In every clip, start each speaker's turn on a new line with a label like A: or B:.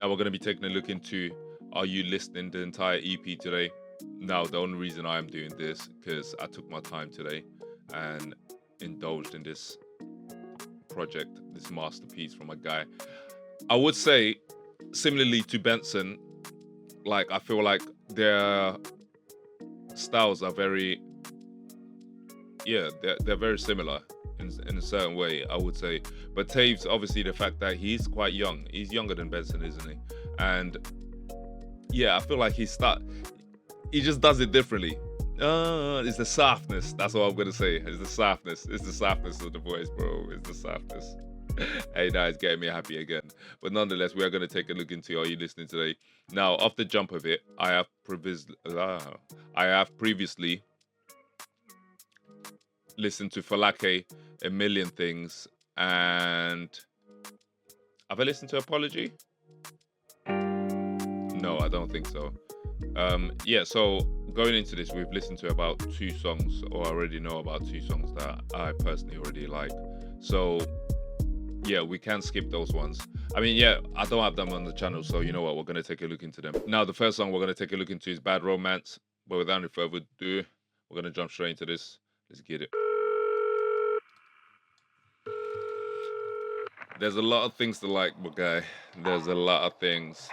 A: and we're going to be taking a look into are you listening the entire EP today? Now, the only reason I am doing this because I took my time today and indulged in this project, this masterpiece from a guy. I would say, similarly to Benson, like I feel like their styles are very, yeah, they're very similar in a certain way, I would say. But Taves, obviously, the fact that he's quite young, he's younger than Benson, isn't he? And yeah, I feel like he just does it differently. It's the softness. That's what I'm gonna say. It's the softness. It's the softness of the voice, bro. It's the softness. Hey, now it's getting me happy again. But nonetheless, we are gonna take a look into Are You Listening Today? Now, off the jump of it, I have previously listened to Falake, A Million Things, and have I listened to Apology? No, I don't think so. Yeah, so going into this, we've listened to about 2 songs, or I already know about 2 songs that I personally already like. So yeah, we can skip those ones. I mean, yeah, I don't have them on the channel, so you know what, we're going to take a look into them. Now, the first song we're going to take a look into is Bad Romance, but without any further ado, we're going to jump straight into this. Let's get it. There's a lot of things to like, my guy. There's a lot of things.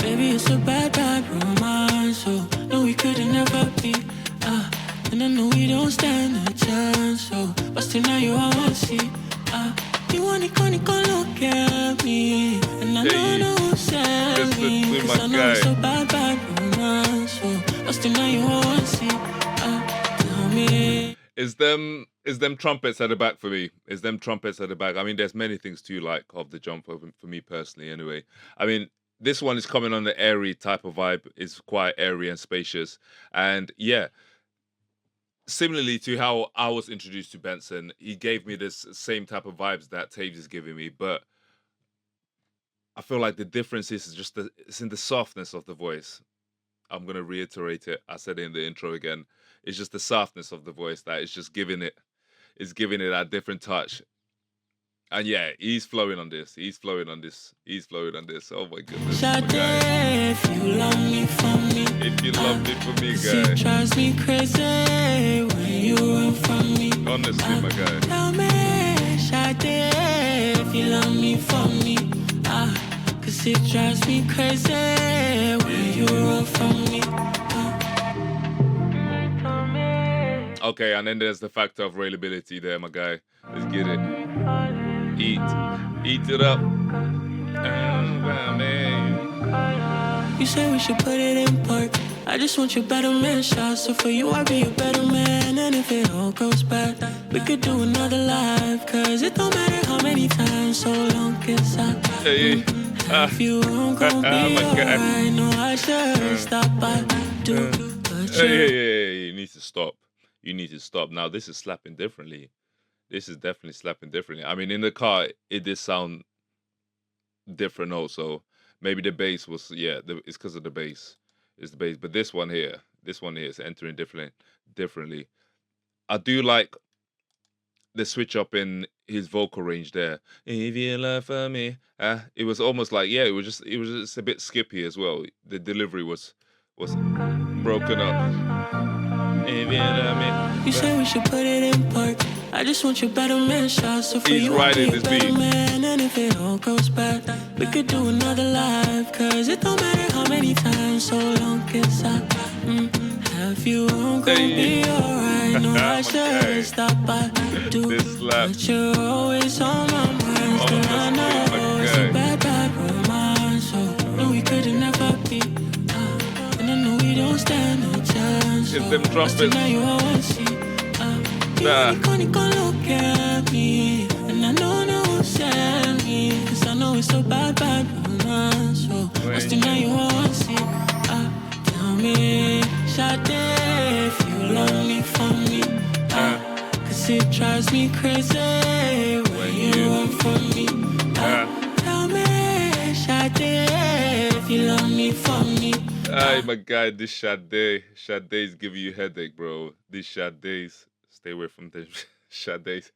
B: Baby, it's a bad, bad romance. So no, we couldn't never be. And I know we don't stand a chance. So, but still now you all want to see. You want it, come look at me. And I know who said me. Cause I know it's a bad, bad romance. So, but still now you all want to see. Tell me.
A: Is them trumpets at the back for me? Is them trumpets at the back? I mean, there's many things to like of the jump for me personally. Anyway, I mean, this one is coming on the airy type of vibe. It's quite airy and spacious, and yeah. Similarly to how I was introduced to Benson, he gave me this same type of vibes that Taves is giving me, but I feel like the difference is just it's in the softness of the voice. I'm gonna reiterate it. I said it in the intro again. It's just the softness of the voice that is just giving it that different touch. And yeah, he's flowing on this. He's flowing on this. He's flowing on this. Oh my goodness. My guy.
B: If you love me for me,
A: If you love me for me,
B: it
A: guy.
B: drives me crazy when you run from me.
A: Honestly, my guy.
B: Tell me, Sade, if you love me for me, cause it drives me crazy when you run from me.
A: Okay, and then there's the factor of reliability there, my guy. Let's get it. Eat it up.
B: You say we should put it in park. I just want your better man shot. So for you, I'll be a better man. And if it all goes bad, we could do another life. Cause it don't matter how many times, so long as I if you won't go be alright. No, I should stop. I do, but
A: Hey, you need to stop. You need to stop. Now, this is slapping differently. This is definitely slapping differently. I mean, in the car, it did sound different also. Maybe the bass was, yeah, it's because of the bass. It's the bass. But this one here is entering differently. I do like the switch up in his vocal range there. If you love for me. It was almost like, yeah, it was just a bit skippy as well. The delivery was broken up. If you love me.
B: You say we should put it in park. I just want your better man shot. So for
A: He's
B: you, I'll
A: riding
B: be a
A: this
B: better
A: beat.
B: man. And if it all goes bad, we could do another life. Cause it don't matter how many times, so long as I have you on, gon' be alright. No, I should stop. I do,
A: This slap.
B: but you're always on my mind. Still I know it's a bad, bad romance. So no, we couldn't never be. And I know we don't stand a chance.
A: It's them trumpets.
B: Now you all want to see. You gonna look at me. And I know who sent me. Cause I know it's so bad, bad romance. So still now you all want to see. Tell me, Sade, if you love me for me. Cause it drives me crazy when you run from me. Tell me, Sade, if you love me for me.
A: Hey, my guy, this Sade's giving you headache, bro. These Sade's, stay away from this Sade's.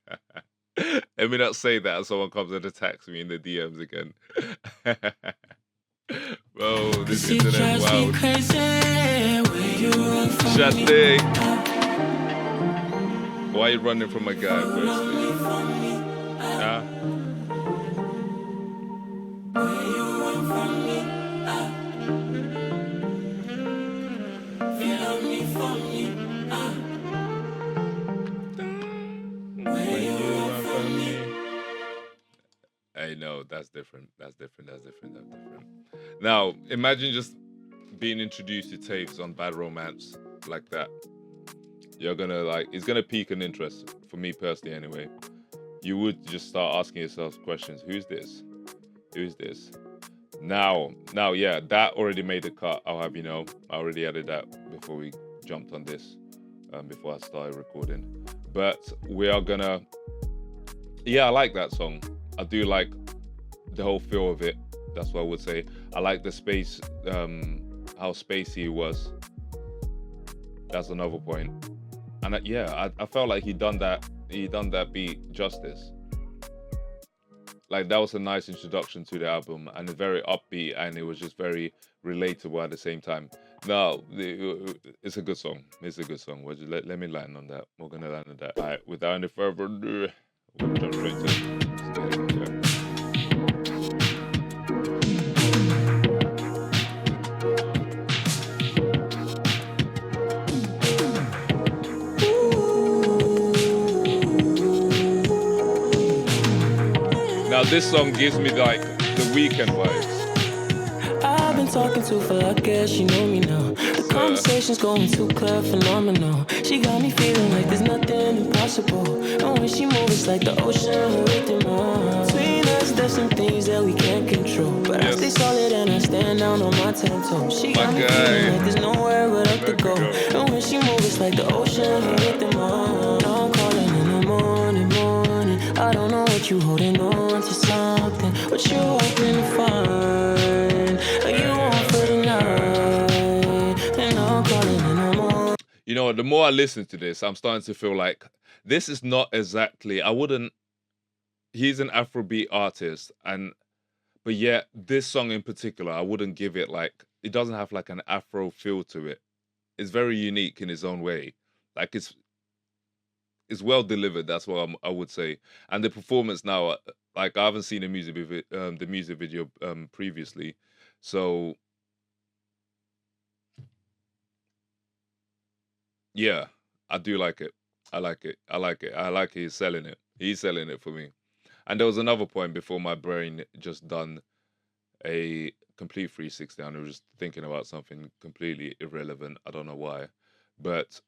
A: Let me not say that and someone comes and attacks me in the DMs again. Bro, this internet wild. Sade, why are you running from my guy, firstly? I know, that's different. That's different. Now, imagine just being introduced to Taves on Bad Romance like that. You're gonna it's gonna pique an interest, for me personally anyway. You would just start asking yourself questions. Who's this? Now, yeah, that already made the cut. I'll have you know. I already added that before we jumped on this, before I started recording. But we are gonna, yeah, I like that song. I do like the whole feel of it. That's what I would say. I like the space, how spacey it was. That's another point. And I felt like he done that beat justice. Like, that was a nice introduction to the album, and it's very upbeat, and it was just very relatable at the same time. Now, it's a good song. Let me land on that. We're gonna land on that. All right, without any further ado, we'll jump straight to it. Now this song gives me like the Weekend vibes.
B: I've been talking to for like guess she know me now. The conversation's going too clear, phenomenal. She got me feeling like there's nothing impossible. And when she moves, it's like the ocean, her rhythm on. Between us, there's some things that we can't control. But I stay solid and I stand down on my 10 toes. She got me feeling like there's nowhere but up to go. And when she moves, it's like the ocean, her rhythm on. I'm calling in the morning. I don't know what you holding on to something. What you hoping to find? Are you on for the night? And I'm calling in the morning.
A: You know, the more I listen to this, I'm starting to feel like this is not exactly, he's an Afrobeat artist, but yet this song in particular, I wouldn't give it it doesn't have like an Afro feel to it. It's very unique in its own way. Like, it's well delivered. That's what I would say. And the performance now, I haven't seen the music video previously, so yeah, I do like it. I like it. He's selling it for me. And there was another point before my brain just done a complete 360 and I was just thinking about something completely irrelevant. I don't know why, but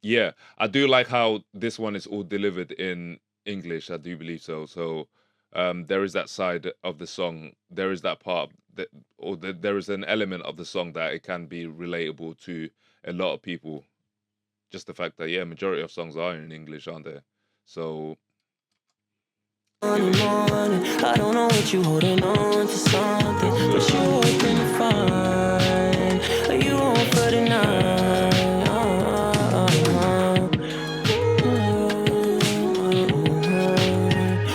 A: yeah, I do like how this one is all delivered in English. I do believe so. So there is that side of the song. There is that part there is an element of the song that it can be relatable to a lot of people. Just the fact that, yeah, majority of songs are in English, aren't they? So
B: I don't know what you holding on to something. What you hoping to find? Are you on for the night?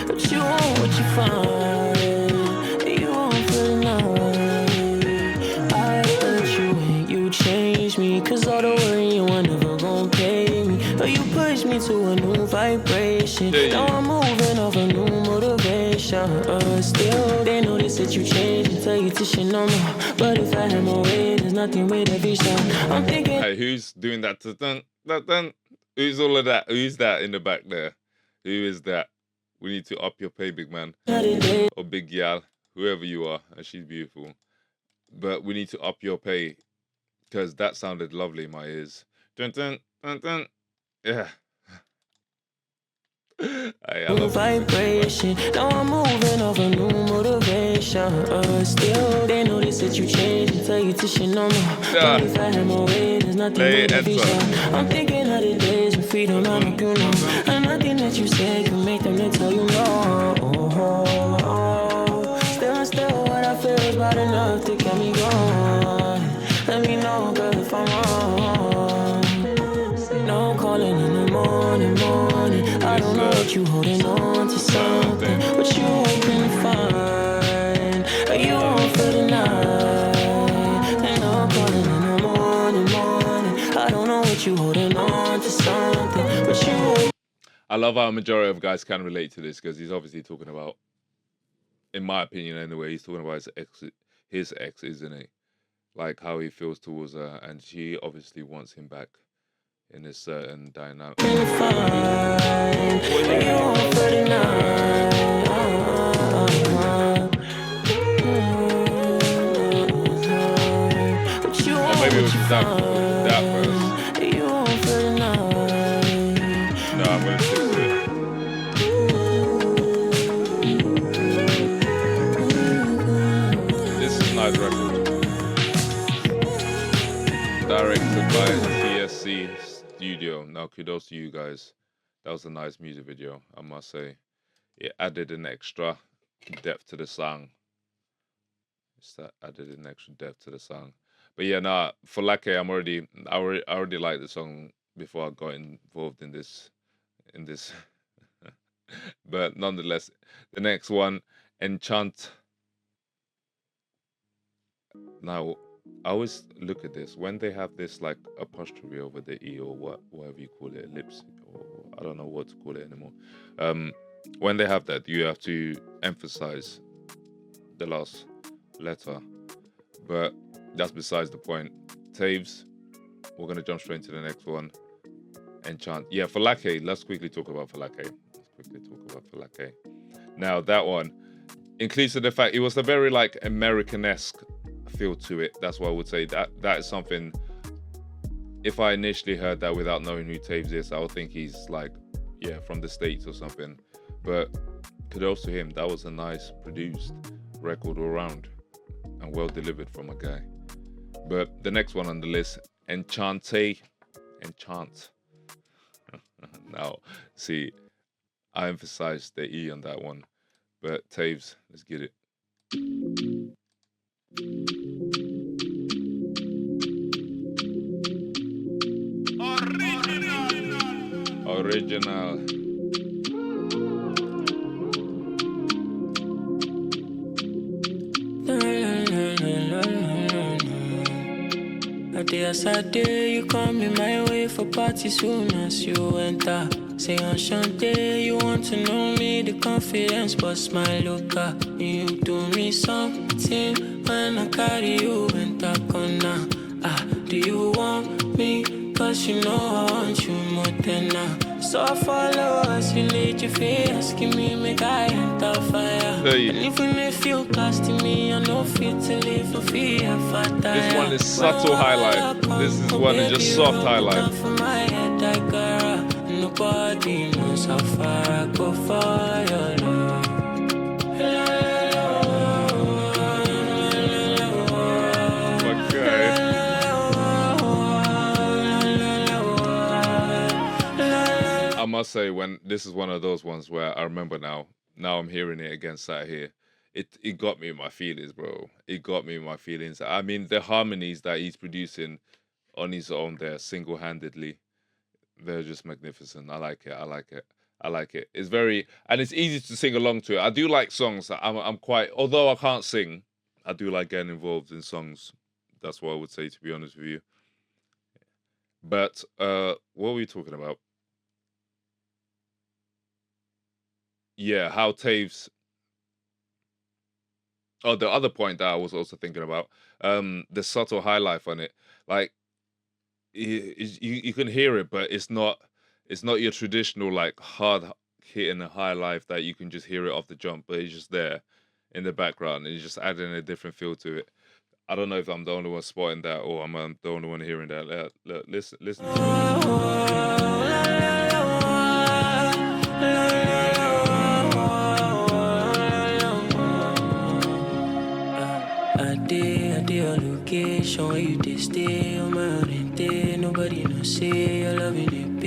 B: But you want what you find. Are you on for the night? I hurt you and you changed me. Cause all the worry you were never gonna pay me. Or you pushed me to a new vibration. Now I'm moving off a new motivation. Still, they notice that you changed and tell you to shit no more. But if I had more way, there's nothing with every shot. I'm thinking,
A: hey, who's doing that? Who's all of that? Who's that in the back there? Who is that? We need to up your pay, big man. Or big gal, whoever you are. And she's beautiful. But we need to up your pay. Because that sounded lovely in my ears. Dun, dun, dun, dun. Yeah. I love
B: vibration. Now I'm moving off a new motivation. Still, they notice that you changed and tell you to shit no more. But if I had more way, there's nothing
A: Let it
B: but a visa.
A: enter.
B: I'm thinking of the days when freedom I don't you know. And nothing that you say can make them to tell you no. Still what I feel is bad enough to get me going. Let me know, girl, if I'm wrong. No calling in the morning. I don't know what you holding on to something. What you hoping to find? Are you on for the night? And no calling in the morning. I don't know what you holding on to something. What you.
A: I love how a majority of guys can relate to this because he's obviously talking about, in my opinion anyway, he's talking about his ex, isn't he? Like how he feels towards her, and she obviously wants him back in a certain dynamic. Or maybe it was just that verse. No, I'm gonna stick to it. This is a nice record. Directed by TSC Studio. Now, kudos to you guys. That was a nice music video, I must say. It added an extra depth to the song. Added an extra depth to the song. But yeah, nah, for Lake, I already liked the song before I got involved in this. But nonetheless, the next one, Enchant. Now, I always look at this when they have this like apostrophe over the E or whatever you call it, ellipse, or I don't know what to call it anymore. When they have that, you have to emphasize the last letter. But that's besides the point. Taves, we're gonna jump straight into the next one. Enchant. Yeah, Falake. Let's quickly talk about Falake. Now that one includes the fact it was a very like American-esque feel to it. That's what I would say. That is something. If I initially heard that without knowing who Taves is, I would think he's like, yeah, from the States or something. But kudos to him. That was a nice produced record all around and well delivered from a guy. But the next one on the list, Enchant. Now, see, I emphasized the E on that one. But Taves, let's get it. Original.
B: I day, you come in my way for party soon as you enter. Say on Shante, you want to know me, the confidence, but smile, look up. You do me something when I carry you enter corner. Do you want me? Cause you know I want you more than now. So I follow as you lead your feet, asking me, make I enter fire.
A: Hey.
B: And even if you casting me, I know fit to live for fear.
A: This one is subtle highlight. This is one is just soft highlight.
B: Nobody knows how far I go for your love.
A: Okay. I must say, when this is one of those ones where I remember now I'm hearing it again sat here. It got me in my feelings, bro. It got me in my feelings. I mean, the harmonies that he's producing on his own there, single-handedly, they're just magnificent. I like it. It's very, and it's easy to sing along to it. I do like songs. I'm quite, although I can't sing, I do like getting involved in songs. That's what I would say, to be honest with you. But what were we talking about? Yeah, how Taves. Oh, the other point that I was also thinking about, the subtle high life on it. Like, you can hear it, but it's not your traditional like hard hitting high life that you can just hear it off the jump, but it's just there in the background and it's just adding a different feel to it. I don't know if I'm the only one spotting that or I'm the only one hearing that. Look, listen to it. I did your location where you did stay on my orientation.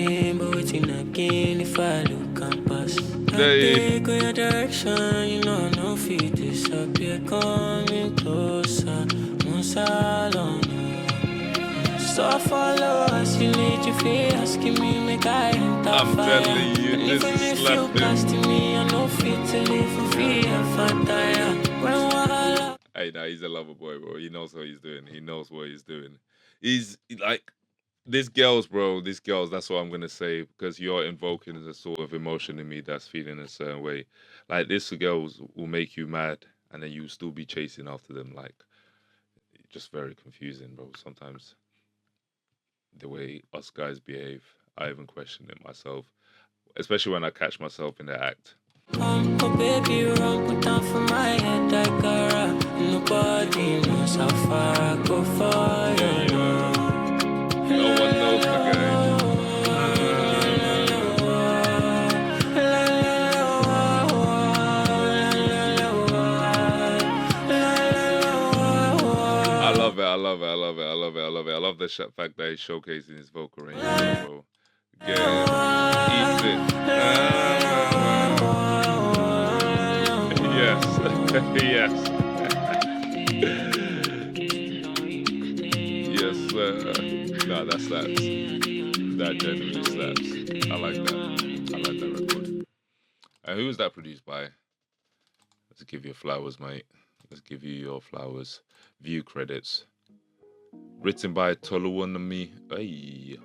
B: lane, but waiting again if I look and pass. I
A: Hey.
B: take go your direction, you know I no fit disappear. Coming closer, once alone. So follow as you lead your feet, asking me make I enter
A: I'm
B: fire.
A: telling you,
B: And
A: this
B: even
A: is
B: if you
A: slapping.
B: casting me, I no fit to live for free if I tire. When wahala.
A: Hey, nah, he's a lover boy, bro. He knows what he's doing. He knows what he's doing. He's like these girls, bro. These girls. That's what I'm gonna say because you're invoking the sort of emotion in me that's feeling a certain way. Like these girls will make you mad, and then you still be chasing after them. Like just very confusing, bro. Sometimes the way us guys behave, I even question it myself, especially when I catch myself in the act.
B: Oh baby, run, put down for my head, I got rap. Nobody knows how far I go for you.
A: No one knows the game. I love it. I love it. I love it. I love it. I love it. I love the fact that he's showcasing his vocal range, bro. Get it. Eat it. Yes. Yes. Yes, sir. Nah, that slaps. That genuinely slaps. I like that. I like that record. And who was that produced by? Let's give you flowers, mate. Let's give you your flowers. View credits. Written by Toluwanimi. Hey.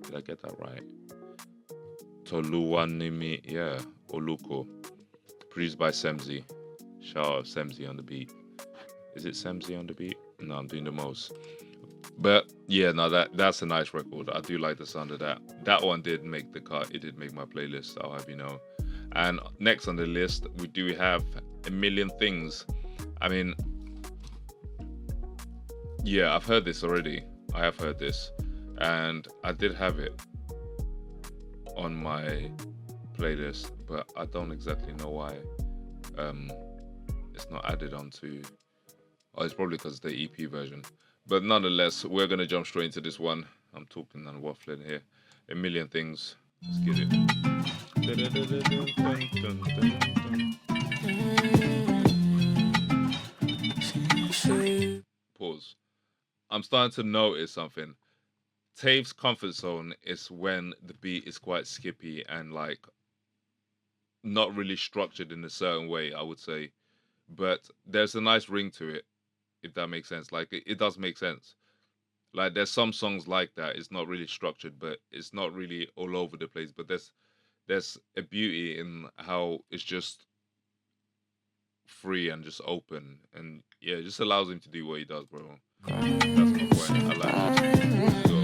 A: Did I get that right? Toluwanimi, yeah. Oluko. Produced by Semzi. Shout out Semzi on the beat. Is it Semzi on the beat? No, I'm doing the most. But yeah, no, that's a nice record. I do like the sound of that. That one did make the cut. It did make my playlist, I'll have you know. And next on the list, we do have A Million Things. I mean, yeah, I've heard this already. I have heard this. And I did have it on my playlist, but I don't exactly know why it's not added onto. Oh, it's probably because it's the EP version. But nonetheless, we're going to jump straight into this one. I'm talking and waffling here. A Million Things. Let's get it. Pause. I'm starting to notice something. Taves' comfort zone is when the beat is quite skippy and like not really structured in a certain way, I would say. But there's a nice ring to it, if that makes sense. Like it does make sense. Like there's some songs like that. It's not really structured, but it's not really all over the place. But there's a beauty in how it's just free and just open, and yeah, it just allows him to do what he does, bro. That's my point. I like it. Let's go.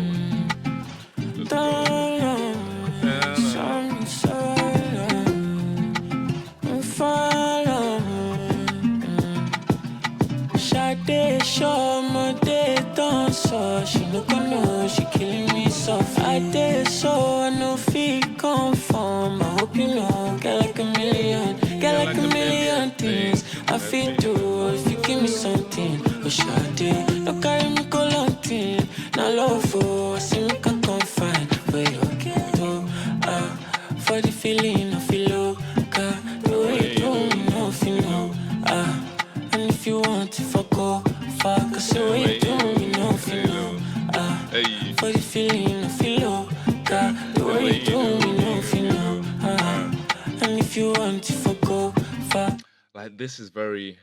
B: Shade show my day dance, so she no gonna know she killing me soft. I did so I no feel conform. I hope you know, get like a million things. I feel do if you give me something. Oh Shade, no carry me go long thing. Now love for see me can confine. But you do for the feeling I feel low. The way you do me no feel no. And if you want to fuck off, cause the way you do me no feel no. For the feeling I feel low. The way you do me no feel no. And if you want to fuck off,
A: like this is very.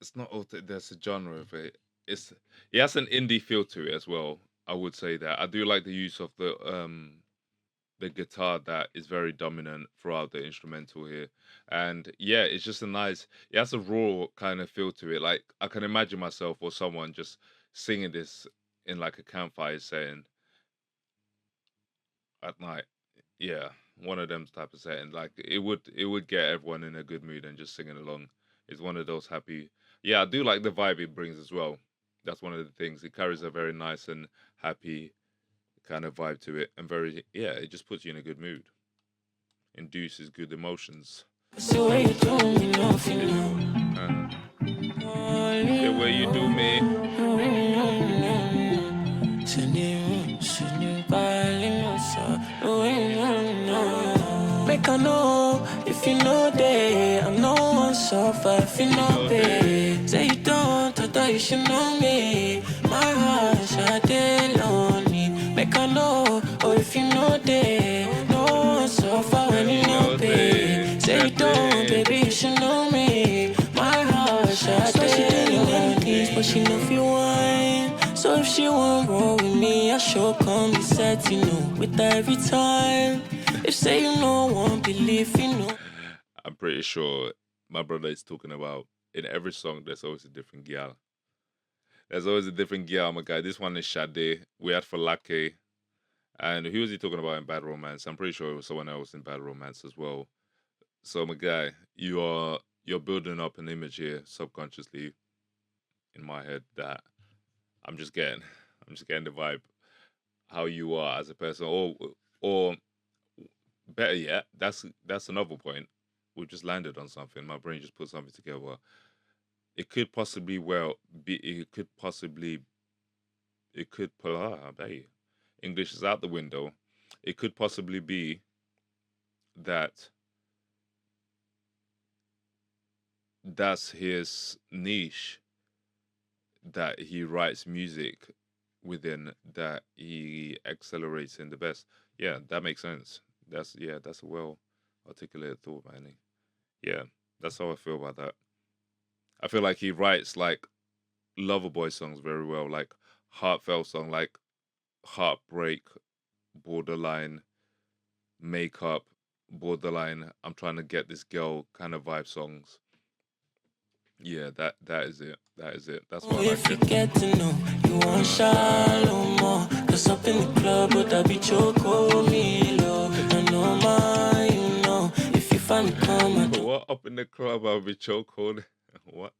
A: It's not. There's a genre of it. It has an indie feel to it as well. I would say that I do like the use of the guitar that is very dominant throughout the instrumental here. And yeah, it's just it has a raw kind of feel to it. Like I can imagine myself or someone just singing this in like a campfire setting at night. Yeah, one of them type of setting. Like it would get everyone in a good mood and just singing along. It's one of those happy. Yeah, I do like the vibe it brings as well. That's one of the things. It carries a very nice and happy kind of vibe to it, and it just puts you in a good mood, induces good emotions. The way you do me, the way you do me.
B: Make I know if you know that I know one suffer if you know pay. Say you don't, I thought you should know me. My heart shade lonely. Make I know, oh if you know that no one suffer when you know pay. Say you don't, baby you should know me. My heart shade so she didn't let me, but she know if you whine. So if she won't roll with me, I sure come be set, you know, with her every time. If say you know, won't believe, you know.
A: I'm pretty sure my brother is talking about in every song. There's always a different gal. There's always a different gal, my guy. This one is Sade. We had Falake. And who was he talking about in Bad Romance? I'm pretty sure it was someone else in Bad Romance as well. So my guy, you're building up an image here subconsciously in my head that I'm just getting. I'm just getting the vibe how you are as a person, or better yet, that's another point. We just landed on something. My brain just put something together. It could possibly be. It could. I bet you. English is out the window. It could possibly be that that's his niche, that he writes music within, that he accelerates in the best. Yeah, that makes sense. That's a well articulated thought, man. Yeah, that's how I feel about that. I feel like he writes like lover boy songs very well, like heartfelt song, like heartbreak, borderline, makeup, borderline. I'm trying to get this girl kind of vibe songs. Yeah, that is it. That is it. That's why I
B: If
A: like
B: you
A: it.
B: get to know, you want shallow more. Cause up in the club, but I be choco me low. I know my, you know. If you find me come, I
A: But
B: don't
A: what up in the club? I'll be chokehold. What?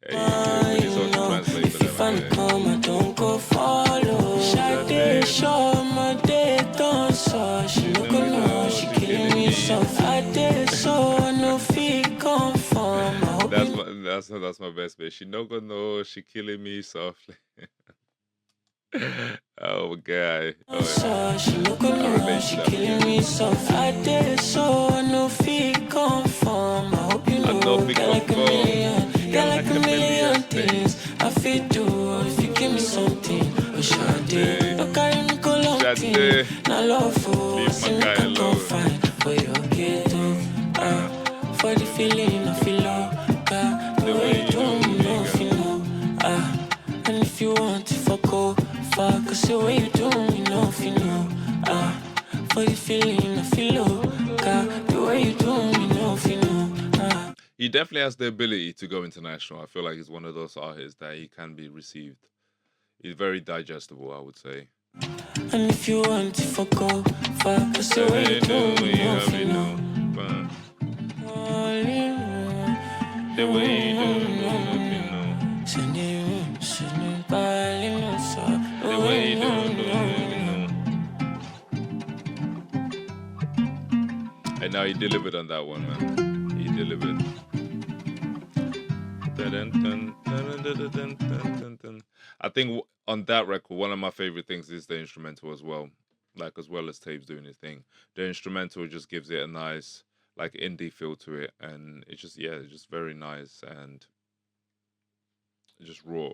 A: Hey, we
B: mind,
A: need
B: you
A: someone to
B: know.
A: translate
B: If
A: for
B: you
A: them,
B: find me
A: okay?
B: come, I don't go follow. Shade, show my day, don't so. She no go know, she killing me soft. I did so, no feel come from. I hope
A: That's
B: you
A: my that's my best bit. She no gonna know she killing me softly. Oh god. Oh,
B: so she no go
A: I
B: know,
A: relate to
B: she
A: that for
B: killing
A: you.
B: me soft. I did so, no feel come from. I hope you
A: I know
B: know,
A: fi
B: get like a
A: confirm.
B: million,
A: Got
B: get like
A: like
B: a
A: a million
B: million things.
A: things.
B: I feel do if you give me something. Oh, Shade,
A: Shade.
B: no carry me go long thing.
A: Shade.
B: Now love for,
A: Leave my
B: see me
A: guy
B: can
A: alone.
B: confine for your ghetto. For the feeling I feel low, the
A: The
B: way
A: way
B: you
A: you
B: do
A: do
B: me,
A: me,
B: no
A: girl.
B: feel no. And if you want to fuck off, fuck, cause the way you do me, no feel no. For the feeling I feel low, the way you do me, no feel no.
A: He definitely has the ability to go international. I feel like he's one of those artists that he can be received. He's very digestible, I would say.
B: And if you want to fuck off, fuck, cause the way you do me, no feel no.
A: The way you do me, no feel no. The way you do me, no. And now he delivered on that one, man. He delivered. I think on that record, one of my favorite things is the instrumental as well. Like as well as Taves doing his thing, the instrumental just gives it a nice like indie feel to it, and it's just it's just very nice and just raw.